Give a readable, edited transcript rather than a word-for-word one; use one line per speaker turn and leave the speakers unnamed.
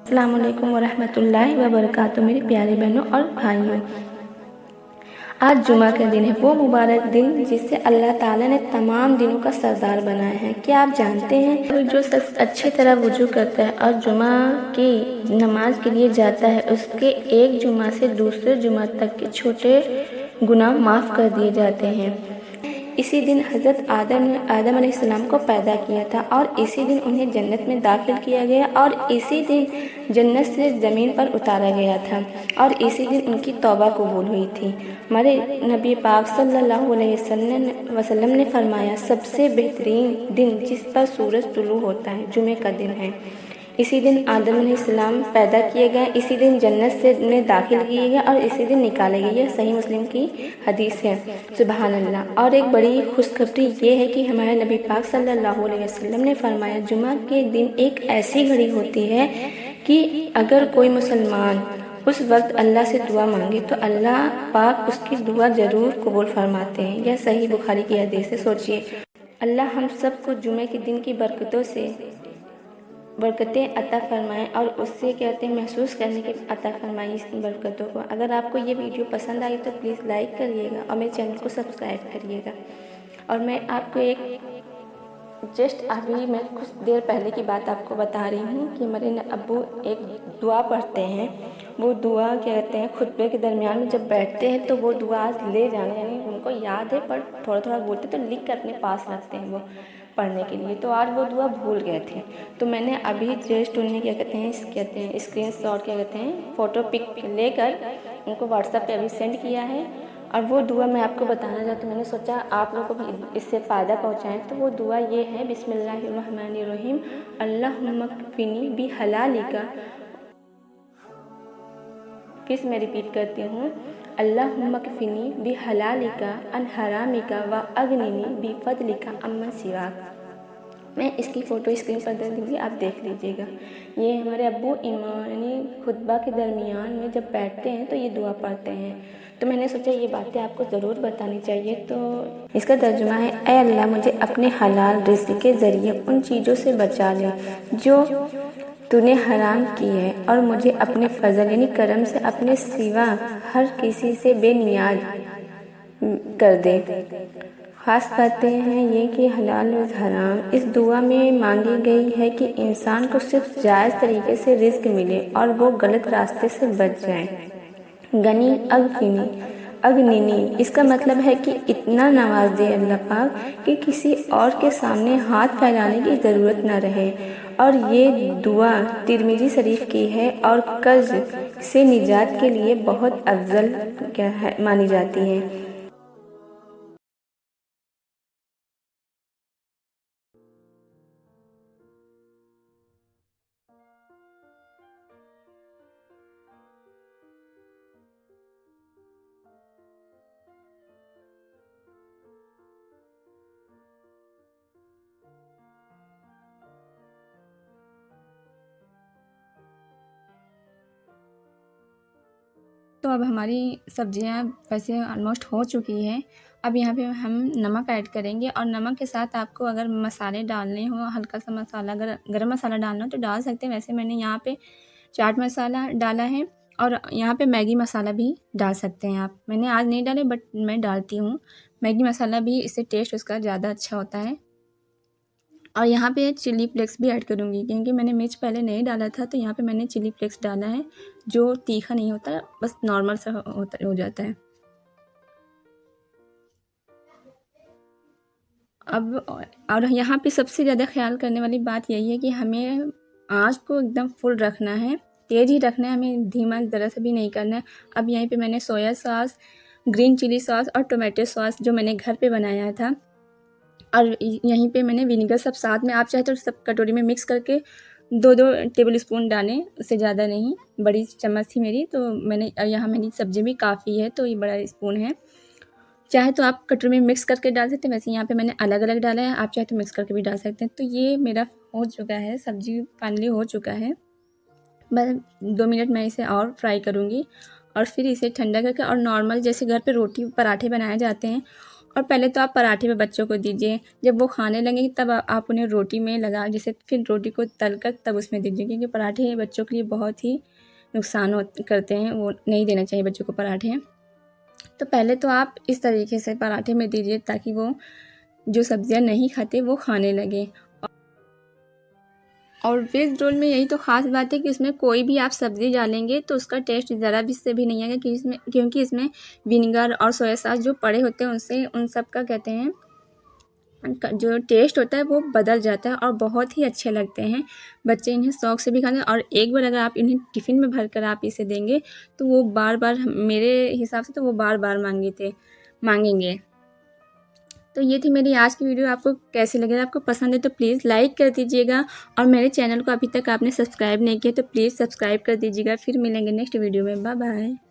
अस्सलाम वालेकुम वरहमतुल्लाहि वबरकातुहू। मेरे प्यारे बहनों और भाइयों, आज जुमा का दिन है, वो मुबारक दिन जिससे अल्लाह ताला ने तमाम दिनों का सरदार बनाया है। क्या आप जानते हैं जो शख्स अच्छी तरह वुजू करता है और जुमा की नमाज के लिए जाता है, उसके एक जुमा से दूसरे जुमा तक के छोटे गुनाह माफ़ कर दिए जाते हैं। इसी दिन हज़रत आदम अलैहिस्सलाम को पैदा किया था और इसी दिन उन्हें जन्नत में दाखिल किया गया और इसी दिन जन्नत से ज़मीन पर उतारा गया था और इसी दिन उनकी तौबा कबूल हुई थी। हमारे नबी पाक सल्लल्लाहु अलैहि वसल्लम ने फरमाया, सबसे बेहतरीन दिन जिस पर सूरज तुलू होता है जुमे का दिन है। इसी दिन आदम अलैहिस्सलाम पैदा किए गए, इसी दिन जन्नत से में दाखिल किए गए और इसी दिन निकाले गए। यह सही मुस्लिम की हदीस है। सुबहान अल्लाह। और एक बड़ी खुशखबरी ये है कि हमारे नबी पाक सल्लल्लाहु अलैहि वसल्लम ने फरमाया, जुमा के दिन एक ऐसी घड़ी होती है कि अगर कोई मुसलमान उस वक्त अल्लाह से दुआ मांगे तो अल्लाह पाक उसकी दुआ ज़रूर कबूल फरमाते हैं। यह सही बुखारी की हदीस है। सोचिए, अल्लाह हम सबको जुमे के दिन की बरकतें अता फरमाएँ और उससे कहते हैं महसूस करने की अता फरमाएँ इस बरकतों को। अगर आपको ये वीडियो पसंद आई तो प्लीज़ लाइक करिएगा और मेरे चैनल को सब्सक्राइब करिएगा। और मैं आपको अभी मैं कुछ देर पहले की बात आपको बता रही हूँ कि हमारे अब्बू एक दुआ पढ़ते हैं। वो दुआ क्या कहते हैं, खुतबे के दरमियान में जब बैठते हैं तो वो दुआ आज ले जाने, यानी उनको याद है पर थोड़ा थोड़ा बोलते तो लिख कर अपने पास रखते हैं वो पढ़ने के लिए। तो आज वो दुआ भूल गए थे, तो मैंने अभी जस्ट उन्हें क्या कहते हैं स्क्रीन शॉट क्या कहते हैं फ़ोटो पिक लेकर उनको व्हाट्सएप पे अभी सेंड किया है और वो दुआ मैं आपको बताना चाहती हूँ। मैंने सोचा आप लोगों को भी इससे फ़ायदा पहुँचाएँ। तो वो दुआ ये है, बिस्मिल्लाहिर्रहमानिर्रहीम, अल्लाहुम्मा कफ़िनी बि हलालिका। फिर मैं रिपीट करती हूँ, अल्लाहुम्मा कफ़िनी बि हलालिका अन हरामिका व अगनिनी बि फ़ज़लिका अम्मन सिवाक। मैं इसकी फ़ोटो स्क्रीन पर दे दूँगी, आप देख लीजिएगा। ये हमारे अब्बू यानी खुतबा के दरमियान में जब बैठते हैं तो ये दुआ पढ़ते हैं। तो मैंने सोचा ये बातें आपको ज़रूर बतानी चाहिए। तो इसका तर्जुमा है, ऐ अल्लाह मुझे अपने हलाल रिज़्क़ के ज़रिए उन चीज़ों से बचा ले जो तूने हराम की है और मुझे अपने फ़ज़ल यानी करम से अपने सिवा हर किसी से बेनियाज कर दे। ख़ास बातें हैं ये कि हलाल और हराम इस दुआ में मांगी गई है कि इंसान को सिर्फ जायज़ तरीके से रिज़्क मिले और वो गलत रास्ते से बच जाए। गनी अगनिनी इसका मतलब है कि इतना नवाज दे अल्लाह पाक कि किसी और के सामने हाथ फैलाने की ज़रूरत न रहे। और ये दुआ तिरमिज़ी शरीफ की है और कर्ज़ से निजात के लिए बहुत अफजल मानी जाती है। तो अब हमारी सब्जियां वैसे ऑलमोस्ट हो चुकी हैं। अब यहाँ पे हम नमक ऐड करेंगे और नमक के साथ आपको अगर मसाले डालने हो, हल्का सा मसाला, अगर गरम मसाला डालना हो तो डाल सकते हैं। वैसे मैंने यहाँ पे चाट मसाला डाला है और यहाँ पे मैगी मसाला भी डाल सकते हैं आप। मैंने आज नहीं डाले बट मैं डालती हूँ मैगी मसाला भी, इससे टेस्ट उसका ज़्यादा अच्छा होता है। और यहाँ पे चिली फ्लेक्स भी ऐड करूँगी क्योंकि मैंने मिर्च पहले नहीं डाला था, तो यहाँ पे मैंने चिली फ्लेक्स डाला है जो तीखा नहीं होता, बस नॉर्मल सा हो जाता है। अब और यहाँ पे सबसे ज़्यादा ख्याल करने वाली बात यही है कि हमें आँच को एकदम फुल रखना है, तेज़ ही रखना है, हमें धीमा ज़रा सा भी नहीं करना है। अब यहीं पे मैंने soya sauce, green chilli sauce और टोमेटो सॉस जो मैंने घर पे बनाया था और यहीं पे मैंने विनेगर सब साथ में, आप चाहे तो सब कटोरी में मिक्स करके 2-2 टेबल स्पून डालें, उससे ज़्यादा नहीं। बड़ी चम्मच थी मेरी तो मैंने, यहाँ मेरी सब्ज़ी भी काफ़ी है तो ये बड़ा स्पून है। चाहे तो आप कटोरी में मिक्स करके डाल सकते हैं, वैसे यहाँ पे मैंने अलग अलग डाला है, आप चाहे तो मिक्स करके भी डाल सकते हैं। तो ये मेरा हो चुका है, सब्ज़ी फाइनली हो चुका है। बस 2 मिनट मैं इसे और फ्राई करूँगी
और फिर इसे ठंडा करके और नॉर्मल जैसे घर पे रोटी पराठे बनाए जाते हैं, और पहले तो आप पराठे पे बच्चों को दीजिए, जब वो खाने लगेंगे तब आप उन्हें रोटी में लगा जैसे फिर रोटी को तल कर तब उसमें दीजिए, क्योंकि पराठे बच्चों के लिए बहुत ही नुकसान करते हैं, वो नहीं देना चाहिए बच्चों को पराठे। तो पहले तो आप इस तरीके से पराठे में दीजिए ताकि वो जो सब्जियां नहीं खाते वो खाने लगे। और वेज रोल में यही तो ख़ास बात है कि इसमें कोई भी आप सब्ज़ी डालेंगे तो उसका टेस्ट ज़रा भी से भी नहीं आएगा, क्योंकि इसमें विनेगर और सोया सॉस जो पड़े होते हैं उनसे उन सब का कहते हैं जो टेस्ट होता है वो बदल जाता है और बहुत ही अच्छे लगते हैं। बच्चे इन्हें शौक़ से भी खाते हैं, और एक बार अगर आप इन्हें टिफ़िन में भर कर आप इसे देंगे तो वो बार बार, मेरे हिसाब से तो वो बार बार मांगेंगे। तो ये थी मेरी आज की वीडियो। आपको कैसी लगे? आपको पसंद है तो प्लीज़ लाइक कर दीजिएगा, और मेरे चैनल को अभी तक आपने सब्सक्राइब नहीं किया तो प्लीज़ सब्सक्राइब कर दीजिएगा। फिर मिलेंगे नेक्स्ट वीडियो में। Bye bye.